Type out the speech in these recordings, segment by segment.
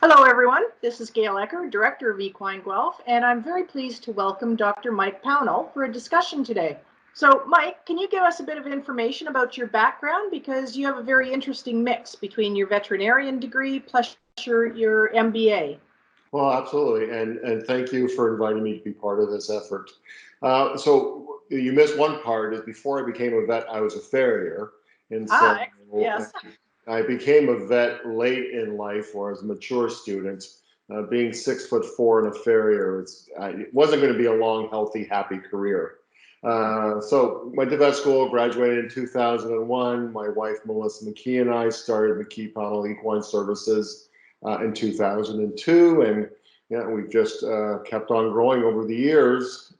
Hello, everyone. This is Gail Ecker, Director of Equine Guelph, and I'm very pleased to welcome Dr. Mike Pownall for a discussion today. So, Mike, can you give us a bit of information about your background? Because you have a very interesting mix between your veterinarian degree plus your MBA. Well, absolutely, and thank you for inviting me to be part of this effort. So you missed one part, is before I became a vet, I was a farrier. And so yes. I became a vet late in life, or as a mature student. Being 6'4" and a farrier, it wasn't going to be a long, healthy, happy career. So went to vet school, graduated in 2001. My wife, Melissa McKee, and I started Mike Pownall Equine Services in 2002, and yeah, we've just kept on growing over the years.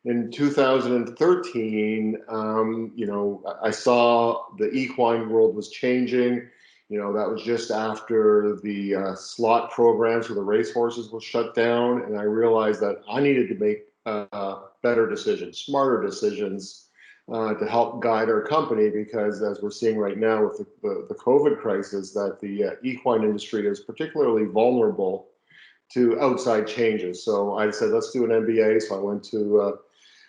In 2013, I saw the equine world was changing. That was just after the slot programs for the racehorses was shut down, and I realized that I needed to make better decisions, smarter decisions to help guide our company, because as we're seeing right now with the COVID crisis, that the equine industry is particularly vulnerable to outside changes. So I said, let's do an MBA. So I went to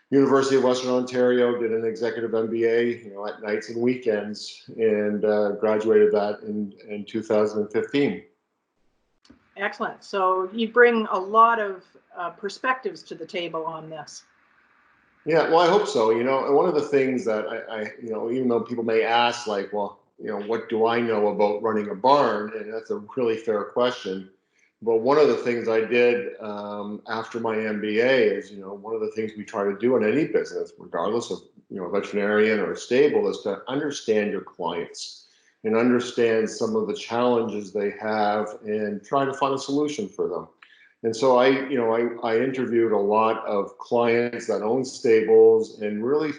University of Western Ontario, did an executive MBA, at nights and weekends, and graduated that in 2015. Excellent. So you bring a lot of perspectives to the table on this. Yeah, well, I hope so. One of the things that I even though people may ask, like, well, what do I know about running a barn? And that's a really fair question. But one of the things I did after my MBA is, one of the things we try to do in any business, regardless of, veterinarian or a stable, is to understand your clients and understand some of the challenges they have and try to find a solution for them. And so I interviewed a lot of clients that own stables and really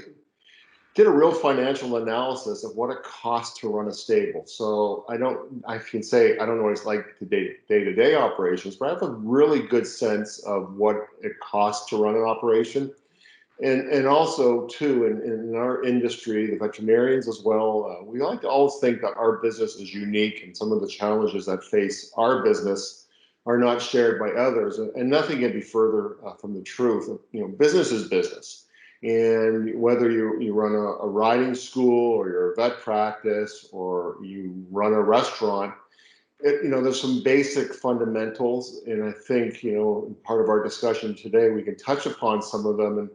did a real financial analysis of what it costs to run a stable. So I can say I don't know what it's like the day-to-day operations, but I have a really good sense of what it costs to run an operation. And also too, in our industry, the veterinarians as well, we like to always think that our business is unique, and some of the challenges that face our business are not shared by others. And nothing can be further from the truth. Business is business. And whether you run a riding school, or you're a vet practice, or you run a restaurant, there's some basic fundamentals. And I think, part of our discussion today, we can touch upon some of them. And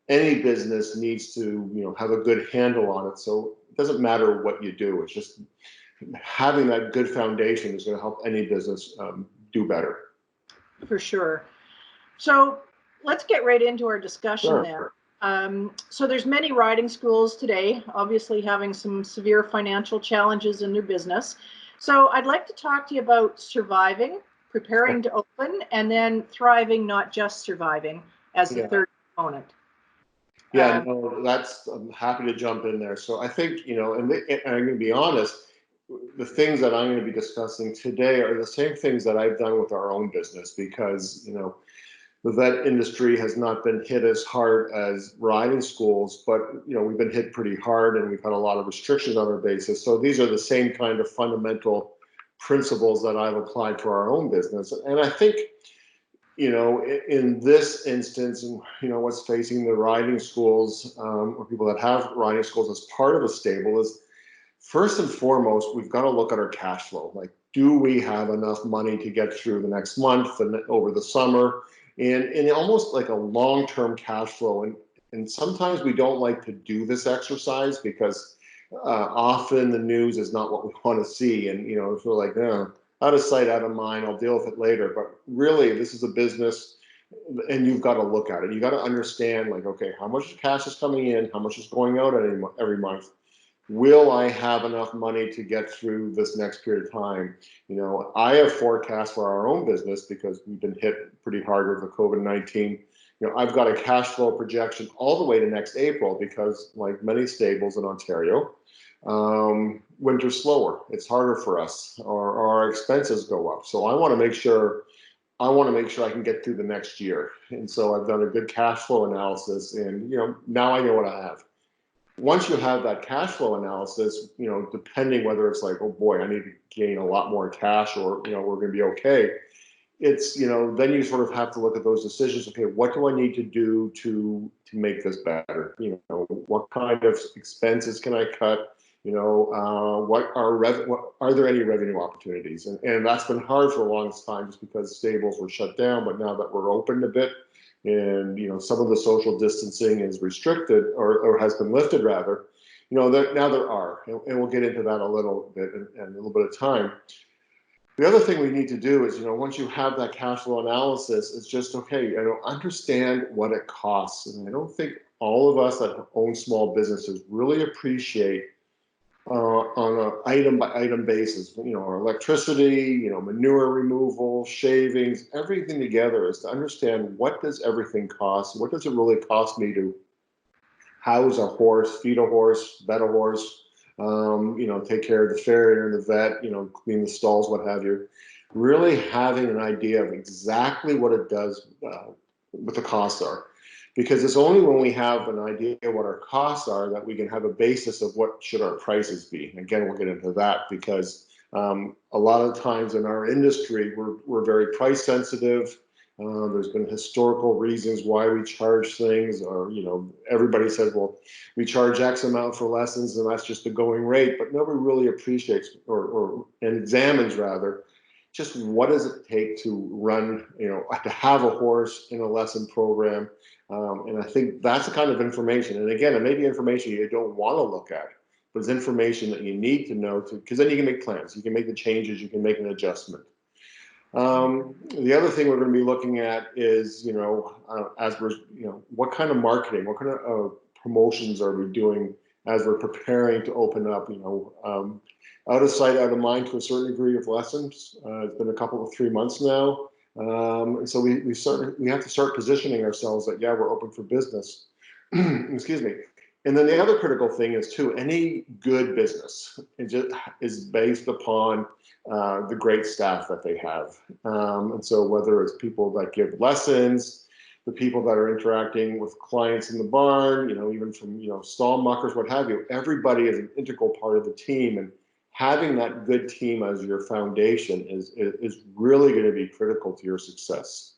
any business needs to, have a good handle on it. So it doesn't matter what you do. It's just having that good foundation is going to help any business do better. For sure. So let's get right into our discussion Sure. there. So there's many riding schools today, obviously having some severe financial challenges in their business. So I'd like to talk to you about surviving, preparing to open, and then thriving, not just surviving, as the third component. Yeah, no, I'm happy to jump in there. So I think, and I'm going to be honest, the things that I'm going to be discussing today are the same things that I've done with our own business, because, the vet industry has not been hit as hard as riding schools, but we've been hit pretty hard, and we've had a lot of restrictions on our basis. So these are the same kind of fundamental principles that I've applied to our own business. And I think, in this instance, what's facing the riding schools, or people that have riding schools as part of a stable, is first and foremost, we've got to look at our cash flow. Like, do we have enough money to get through the next month and over the summer? And almost like a long-term cash flow. And sometimes we don't like to do this exercise, because often the news is not what we want to see. And, if we're like, out of sight, out of mind, I'll deal with it later. But really, this is a business, and you've got to look at it. You got to understand, like, okay, how much cash is coming in? How much is going out every month? Will I have enough money to get through this next period of time? I have forecasts for our own business, because we've been hit pretty hard with the COVID-19. I've got a cash flow projection all the way to next April, because like many stables in Ontario, winter's slower. It's harder for us, or our expenses go up. So I want to make sure I can get through the next year. And so I've done a good cash flow analysis, and now I know what I have. once you have that cash flow analysis, depending whether it's like, oh boy, I need to gain a lot more cash, or, we're going to be okay. It's, then you sort of have to look at those decisions. Okay, what do I need to do to make this better? What kind of expenses can I cut? What are there any revenue opportunities? And that's been hard for the longest time, just because stables were shut down. But now that we're open a bit, and some of the social distancing is restricted, or has been lifted rather, now there are, and we'll get into that a little bit in a little bit of time. The other thing we need to do is, once you have that cash flow analysis, it's just, okay, understand what it costs. And I don't think all of us that own small businesses really appreciate, on an item by item basis, our electricity, manure removal, shavings, everything together, is to understand, what does everything cost? What does it really cost me to house a horse, feed a horse, vet a horse, take care of the farrier and the vet, clean the stalls, what have you. Really having an idea of exactly what it does, what the costs are. Because it's only when we have an idea what our costs are that we can have a basis of what should our prices be. And again, we'll get into that, because a lot of times in our industry, we're very price sensitive. There's been historical reasons why we charge things, or, everybody says, well, we charge X amount for lessons and that's just the going rate, but nobody really appreciates, and examines rather, just what does it take to run, to have a horse in a lesson program. And I think that's the kind of information. And again, it may be information you don't want to look at, but it's information that you need to know, because then you can make plans, you can make the changes, you can make an adjustment. The other thing we're going to be looking at is, as we're, what kind of marketing, what kind of promotions are we doing as we're preparing to open up, out of sight, out of mind to a certain degree of lessons. It's been a couple of 3 months now. And so we have to start positioning ourselves that, yeah, we're open for business. Excuse me. And then the other critical thing is, too, any good business is based upon the great staff that they have. And so whether it's people that give lessons, the people that are interacting with clients in the barn, even from, stall muckers, what have you, everybody is an integral part of the team. And having that good team as your foundation is really going to be critical to your success.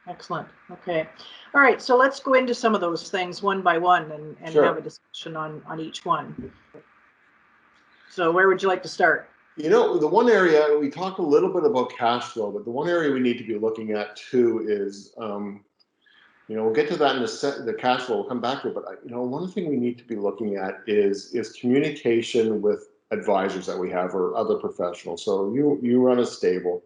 Excellent. Okay. All right. So let's go into some of those things one by one, and Sure. have a discussion on each one. So where would you like to start? The one area, we talked a little bit about cash flow, but the one area we need to be looking at too is, we'll get to that in the cash flow, we'll come back to it, but one thing we need to be looking at is communication with advisors that we have, or other professionals. So you run a stable.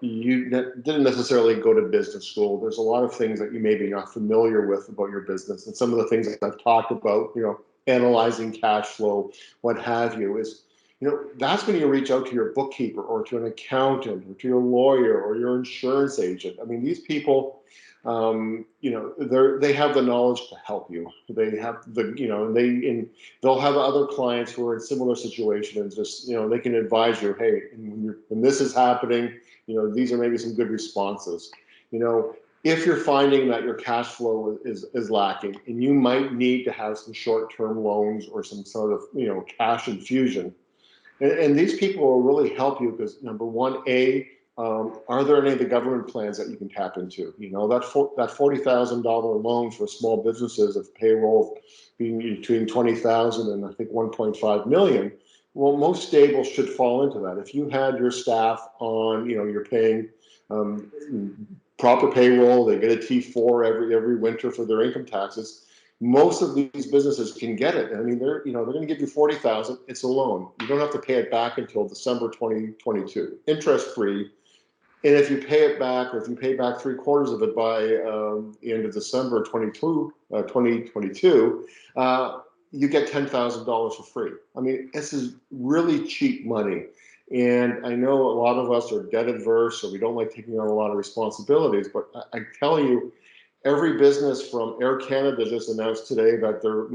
You didn't necessarily go to business school. There's a lot of things that you may be not familiar with about your business. And some of the things that I've talked about, analyzing cash flow, what have you, is, that's when you reach out to your bookkeeper, or to an accountant, or to your lawyer, or your insurance agent. I mean, these people, they have the knowledge to help you. They have they'll have other clients who are in similar situations. Just, they can advise you, hey, when this is happening, these are maybe some good responses. If you're finding that your cash flow is lacking, and you might need to have some short-term loans, or some sort of, cash infusion. And these people will really help you, because number one, are there any of the government plans that you can tap into? That $40,000 loan for small businesses, of payroll being between 20,000 and I think 1.5 million. Well, most stables should fall into that. If you had your staff on, you're paying proper payroll, they get a T4 every winter for their income taxes. Most of these businesses can get it. I mean, they're going to give you 40,000. It's a loan. You don't have to pay it back until December 2022, interest free. And if you pay it back, or if you pay back 3/4 of it by the end of December 2022, you get $10,000 for free. I mean, this is really cheap money. And I know a lot of us are debt adverse, so we don't like taking on a lot of responsibilities. But I tell you, every business, from Air Canada just announced today that they're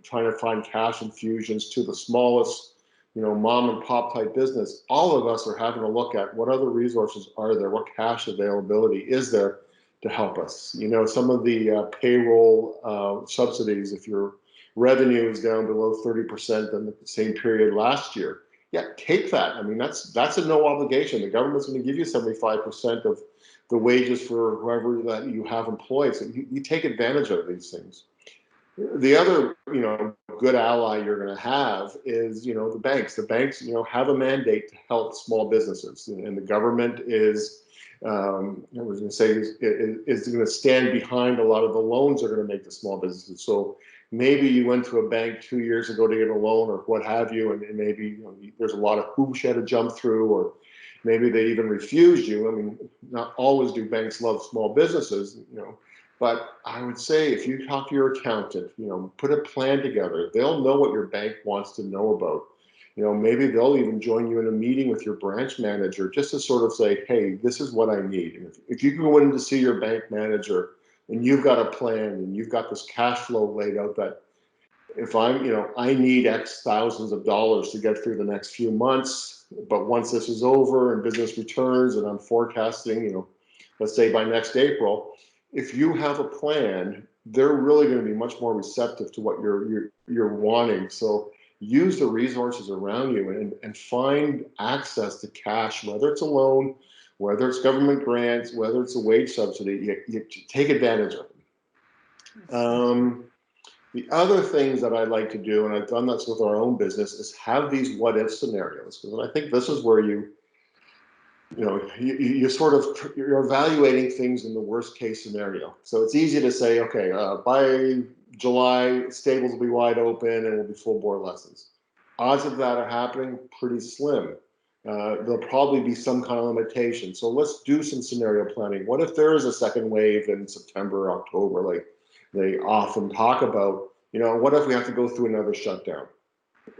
trying to find cash infusions to the smallest, mom and pop type business. All of us are having to look at what other resources are there, what cash availability is there to help us. Some of the payroll subsidies, if you're revenue is down below 30% than the same period last year. Yeah, take that. I mean, that's a no obligation. The government's going to give you 75% of the wages for whoever that you have employed. So you take advantage of these things. The other, good ally you're going to have is, the banks. The banks, have a mandate to help small businesses, and the government is, I was going to say, is going to stand behind a lot of the loans they're going to make to small businesses. So maybe you went to a bank 2 years ago to get a loan or what have you, and maybe there's a lot of hoops you had to jump through, or maybe they even refused you. I mean, not always do banks love small businesses, but I would say if you talk to your accountant, put a plan together, they'll know what your bank wants to know about. Maybe they'll even join you in a meeting with your branch manager just to sort of say, hey, this is what I need. And if you can go in to see your bank manager and you've got a plan and you've got this cash flow laid out that if I need X thousands of dollars to get through the next few months, but once this is over and business returns and I'm forecasting, let's say by next April, if you have a plan, they're really going to be much more receptive to what you're wanting. So use the resources around you and find access to cash, whether it's a loan, whether it's government grants, whether it's a wage subsidy, you take advantage of them. The other things that I like to do, and I've done this with our own business, is have these what if scenarios. Because I think this is where you're evaluating things in the worst case scenario. So it's easy to say, okay, by July, stables will be wide open and it'll be full bore lessons. Odds of that are happening pretty slim. There'll probably be some kind of limitation. So let's do some scenario planning. What if there is a second wave in September, October, like they often talk about? What if we have to go through another shutdown?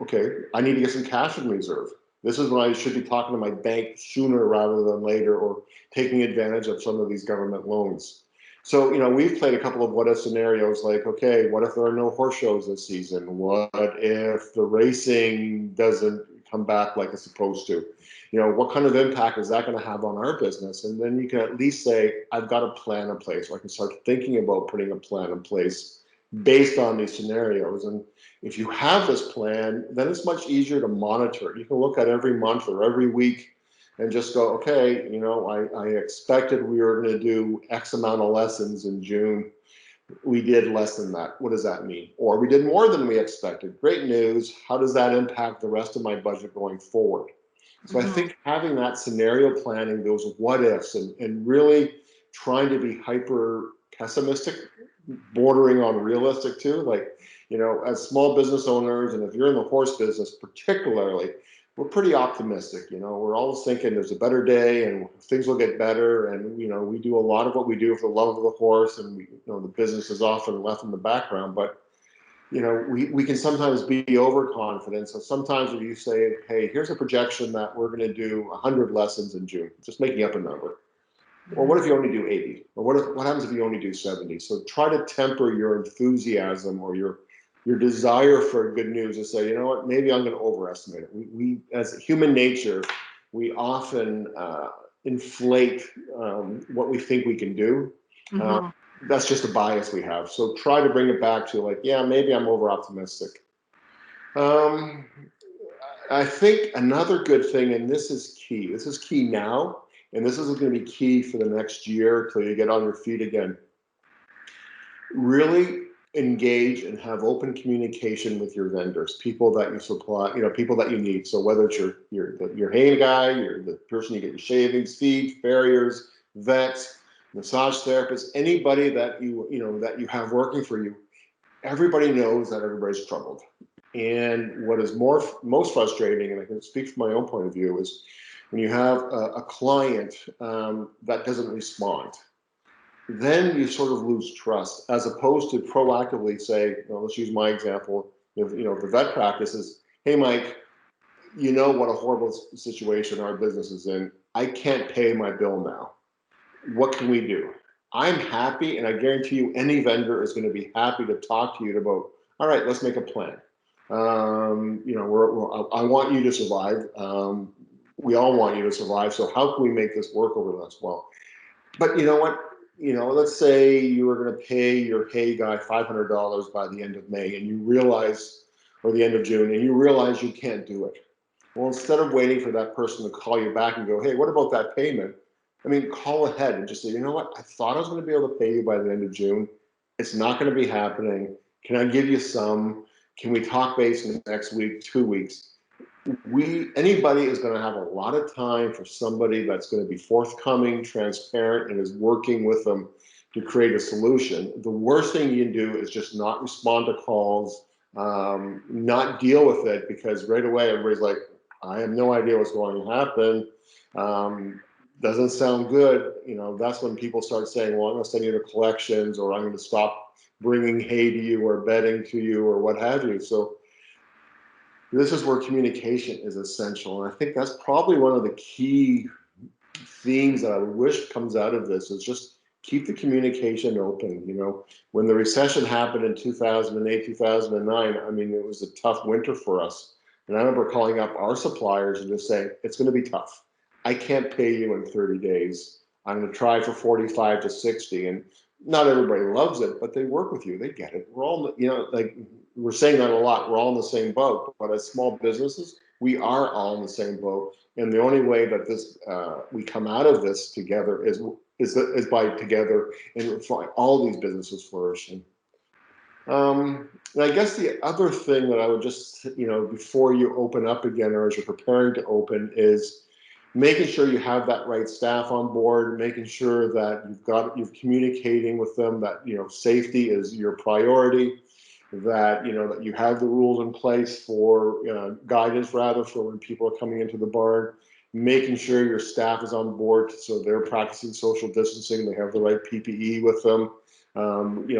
Okay, I need to get some cash in reserve. This is when I should be talking to my bank sooner rather than later, or taking advantage of some of these government loans. So, we've played a couple of what if scenarios, like, okay, what if there are no horse shows this season? What if the racing doesn't come back like it's supposed to? What kind of impact is that going to have on our business? And then you can at least say, I've got a plan in place, or I can start thinking about putting a plan in place based on these scenarios. And if you have this plan, then it's much easier to monitor it. You can look at every month or every week and just go, okay, I expected we were going to do X amount of lessons in June. We did less than that. What does that mean? Or we did more than we expected. Great news. How does that impact the rest of my budget going forward? So I think having that scenario planning, those what ifs, and really trying to be hyper pessimistic, bordering on realistic too. Like, as small business owners, and if you're in the horse business particularly, we're pretty optimistic. We're always thinking there's a better day and things will get better. And, we do a lot of what we do for the love of the horse, and the business is often left in the background. But, we can sometimes be overconfident. So sometimes if you say, hey, here's a projection that we're going to do 100 lessons in June, just making up a number. Or what if you only do 80? Or what happens if you only do 70? So try to temper your enthusiasm or your desire for good news and say, what, maybe I'm going to overestimate it. We as human nature, we often inflate what we think we can do. That's just a bias we have. So try to bring it back to like, yeah, maybe I'm over optimistic. I think another good thing, and this is key now, and this is going to be key for the next year till you get on your feet again. Really engage and have open communication with your vendors, people that you supply, people that you need. So whether it's your hay guy, you're the person you get your shavings, feed, farriers, vets, massage therapists, anybody that you have working for you, everybody knows that everybody's troubled. And what is most frustrating, and I can speak from my own point of view, is when you have a client that doesn't respond. Then you sort of lose trust, as opposed to proactively say, let's use my example. If the vet practice is, hey, Mike, what a horrible situation our business is in. I can't pay my bill now. What can we do? I'm happy, and I guarantee you any vendor is going to be happy to talk to you about, all right, let's make a plan. I want you to survive. We all want you to survive. So how can we make this work over the next while? But you know what? let's say you were going to pay your hay guy $500 by the end of May, and you realize, or the end of June, and you realize you can't do it. Well, instead of waiting for that person to call you back and go, hey, what about that payment? I mean, call ahead and just say, you know what? I thought I was going to be able to pay you by the end of June. It's not going to be happening. Can I give you some? Can we talk base in the next week, 2 weeks? Anybody is going to have a lot of time for somebody that's going to be forthcoming, transparent, and is working with them to create a solution. The worst thing you can do is just not respond to calls, not deal with it, because right away everybody's like, I have no idea what's going to happen. Doesn't sound good. That's when people start saying, well, I'm going to send you to collections, or I'm going to stop bringing hay to you or bedding to you or what have you. So this is where communication is essential. And I think that's probably one of the key themes that I wish comes out of this, is just keep the communication open. When the recession happened in 2008, 2009, I mean, it was a tough winter for us. And I remember calling up our suppliers and just saying, it's going to be tough. I can't pay you in 30 days. I'm going to try for 45 to 60. And not everybody loves it, but they work with you. They get it. We're all, like we're saying that a lot. We're all in the same boat. But as small businesses, we are all in the same boat. And the only way that this we come out of this together is by together and all these businesses flourishing. And I guess the other thing that I would just, before you open up again, or as you're preparing to open, is making sure you have that right staff on board, making sure that you're communicating with them, that, safety is your priority, that, that you have the rules in place for guidance, rather, for when people are coming into the barn, making sure your staff is on board so they're practicing social distancing, they have the right PPE with them,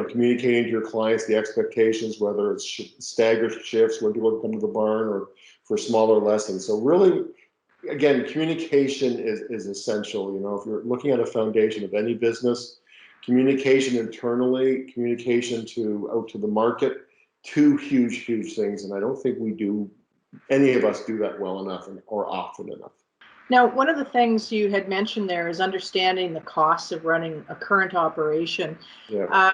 communicating to your clients the expectations, whether it's staggered shifts when people come to the barn or for smaller lessons. So really, again, communication is essential. If you're looking at a foundation of any business, communication internally, communication out to the market, two huge things. And I don't think any of us do that well enough or often enough. Now, one of the things you had mentioned there is understanding the costs of running a current operation. Yeah.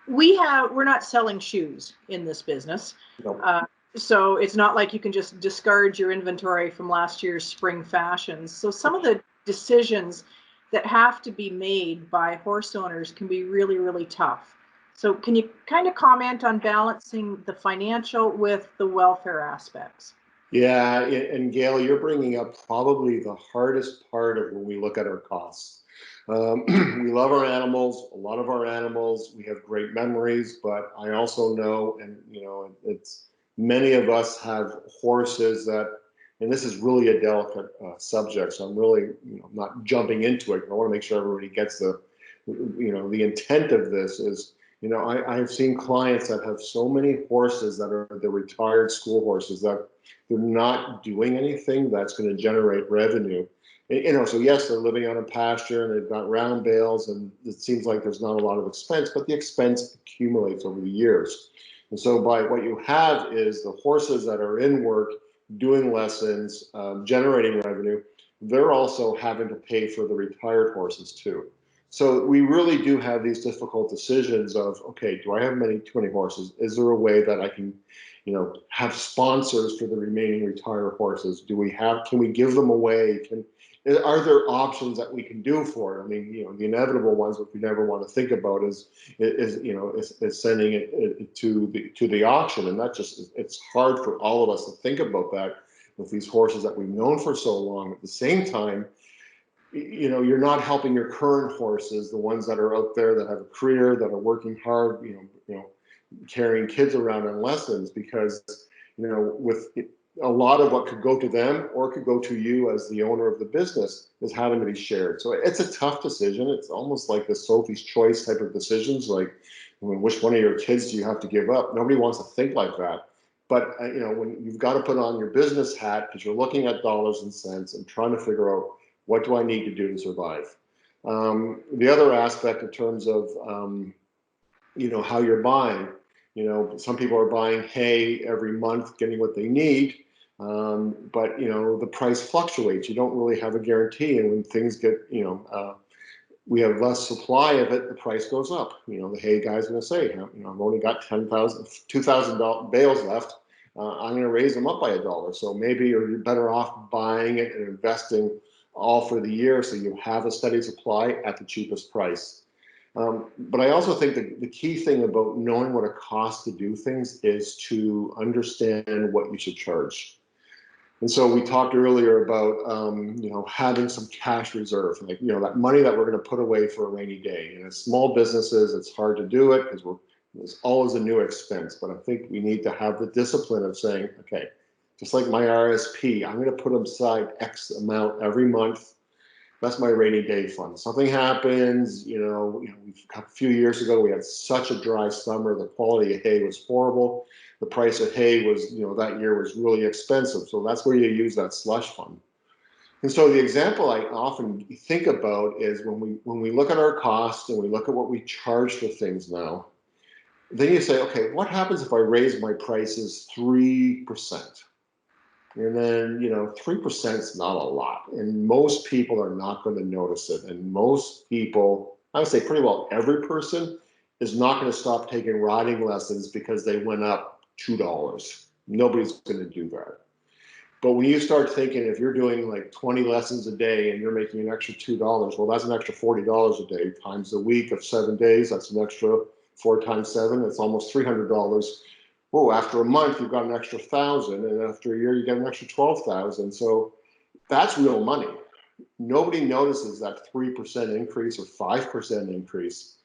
We're not selling shoes in this business. No. So it's not like you can just discard your inventory from last year's spring fashions. So some of the decisions that have to be made by horse owners can be really, really tough. So can you kind of comment on balancing the financial with the welfare aspects? Yeah, and Gail, you're bringing up probably the hardest part of when we look at our costs. We love our animals, a lot of our animals, we have great memories, but I also know, and it's many of us have horses that, and this is really a delicate subject, so I'm really not jumping into it. I want to make sure everybody gets the intent of this is, I've seen clients that have so many horses that are the retired school horses that they're not doing anything that's going to generate revenue. So yes, they're living on a pasture and they've got round bales, and it seems like there's not a lot of expense, but the expense accumulates over the years. And so by what you have is the horses that are in work, doing lessons, generating revenue, they're also having to pay for the retired horses too. So we really do have these difficult decisions of, okay, do I have too many horses? Is there a way that I can, have sponsors for the remaining retired horses? Can we give them away? Are there options that we can do for it? I mean, the inevitable ones, which we never want to think about, is sending it to the auction, and it's hard for all of us to think about that with these horses that we've known for so long. At the same time, you're not helping your current horses, the ones that are out there that have a career, that are working hard, carrying kids around on lessons, because with a lot of what could go to them or could go to you as the owner of the business is having to be shared. So it's a tough decision. It's almost like the Sophie's Choice type of decisions, like, which one of your kids do you have to give up? Nobody wants to think like that. But when you've got to put on your business hat, because you're looking at dollars and cents and trying to figure out, what do I need to do to survive? The other aspect in terms of how you're buying, some people are buying hay every month, getting what they need, but the price fluctuates. You don't really have a guarantee, and when things get we have less supply of it, the price goes up. You know, the hay guy's going to say, you know, I've only got 2,000 bales left. I'm going to raise them up by $1. So maybe you're better off buying it and investing all for the year so you have a steady supply at the cheapest price. But I also think the key thing about knowing what it costs to do things is to understand what you should charge. And so we talked earlier about, you know, having some cash reserve, like, you know, that money that we're going to put away for a rainy day. And as small businesses, it's hard to do it because there's always a new expense. But I think we need to have the discipline of saying, okay, just like my RSP, I'm going to put aside X amount every month. That's my rainy day fund. Something happens, a few years ago, we had such a dry summer. The quality of hay was horrible. The price of hay was, that year was really expensive. So that's where you use that slush fund. And so the example I often think about is when we look at our costs and we look at what we charge for things now, then you say, okay, what happens if I raise my prices 3%? And then, 3% is not a lot. And most people are not going to notice it. And most people, I would say pretty well every person, is not going to stop taking riding lessons because they went up $2. Nobody's going to do that. But when you start thinking, if you're doing like 20 lessons a day and you're making an extra $2, well, that's an extra $40 a day times a week of 7 days. That's an extra 4 times 7. That's almost $300. Oh, after a month, you've got an extra 1,000, and after a year, you get an extra 12,000. So that's real money. Nobody notices that 3% increase or 5% increase.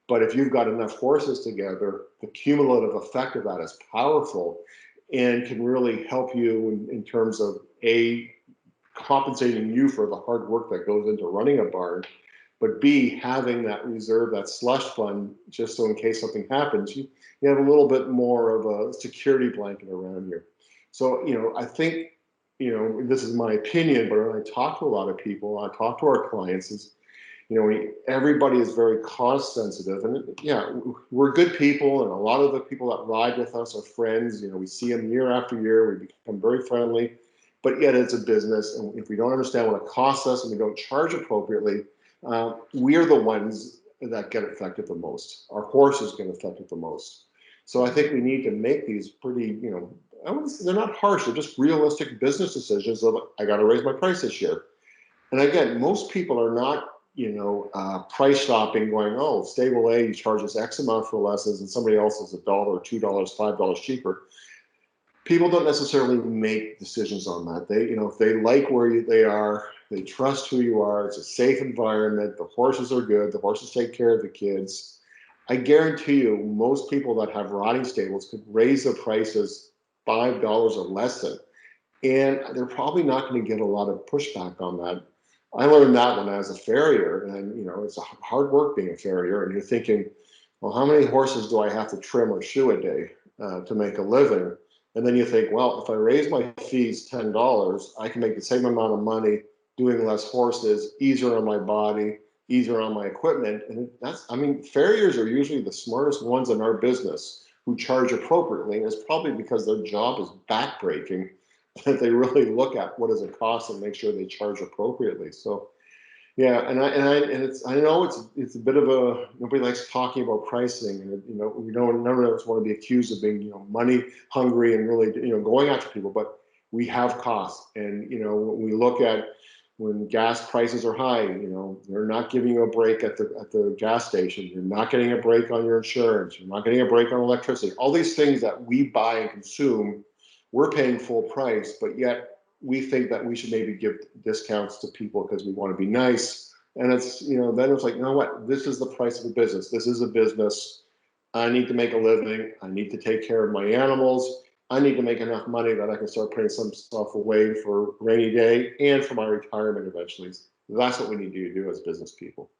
But if you've got enough horses together, the cumulative effect of that is powerful and can really help you in terms of compensating you for the hard work that goes into running a barn, but B, having that reserve, that slush fund, just so in case something happens, you have a little bit more of a security blanket around you. So, I think, this is my opinion, but when I talk to a lot of people, I talk to our clients, is, everybody is very cost sensitive. And yeah, we're good people, and a lot of the people that ride with us are friends. We see them year after year, we become very friendly, but yet it's a business. And if we don't understand what it costs us and we don't charge appropriately, we are the ones that get affected the most. Our horses get affected the most. So I think we need to make these pretty, they're not harsh, they're just realistic business decisions of, I got to raise my price this year. And again, most people are not, price shopping going, oh, stable A, you charge us X amount for lessons and somebody else is $1, $2, $5 cheaper. People don't necessarily make decisions on that. They, if they like where they are, they trust who you are, it's a safe environment, the horses are good, the horses take care of the kids. I guarantee you, most people that have riding stables could raise their prices $5 a lesson, and they're probably not going to get a lot of pushback on that. I learned that when I was a farrier, and it's a hard work being a farrier, and you're thinking, well, how many horses do I have to trim or shoe a day to make a living? And then you think, well, if I raise my fees $10, I can make the same amount of money doing less horses, easier on my body, easier on my equipment. And farriers are usually the smartest ones in our business who charge appropriately. And it's probably because their job is backbreaking that they really look at what does it cost and make sure they charge appropriately. So, yeah, I know it's a bit of a, nobody likes talking about pricing, and none of us want to be accused of being money hungry and really going after people, but we have costs, and when we look at when gas prices are high, they're not giving you a break at the gas station. You're not getting a break on your insurance. You're not getting a break on electricity. All these things that we buy and consume, we're paying full price, but yet we think that we should maybe give discounts to people because we want to be nice. And it's, then it's like, you know what, this is the price of a business. This is a business. I need to make a living. I need to take care of my animals. I need to make enough money that I can start putting some stuff away for rainy day and for my retirement eventually. That's what we need to do as business people.